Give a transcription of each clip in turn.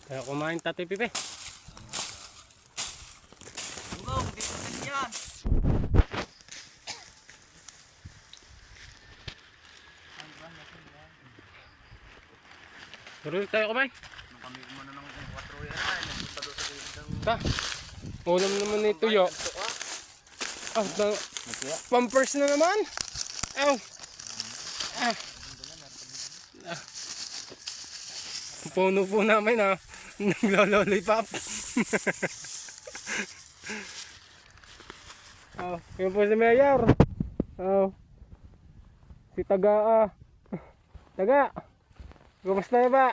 Kaya kumain Tatay Pipe. Bugong, dito din yan. Tuloy tayo kumain. Nung kami umano ng 4 yan ay, nagpunta doon sa gilid ng... Ta. Ulam naman ni Tuyo. Ah, pampers na naman. Aw. Ah. Ah. Puno po namin ha. Naglolollipop. Oh, yun po si Mayor. Oh. Si Taga. Taga. Kumusta na ba?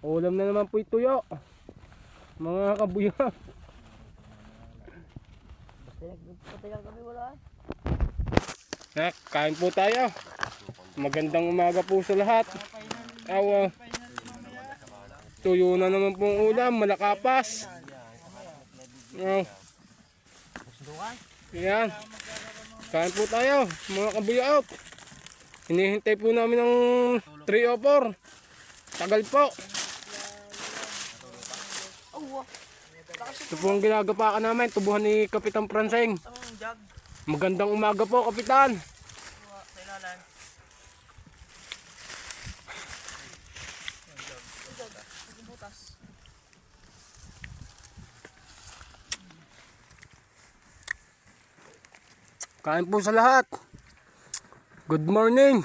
Ulam na naman po ito yo. Mga kabuya. Patagal kami wala. Kain po tayo. Magandang umaga po sa lahat. Awa. Tuyo na naman pong ulam, malakapas. Oh. Yan. Kain po tayo, mga kabuya. Hinihintay po namin ng 3 o 4. Tagal po. Ito po ang ginagapakan namin, tubuhan ni Kapitan Pranseng. Magandang umaga po, Kapitan. Kain po sa lahat. Good morning.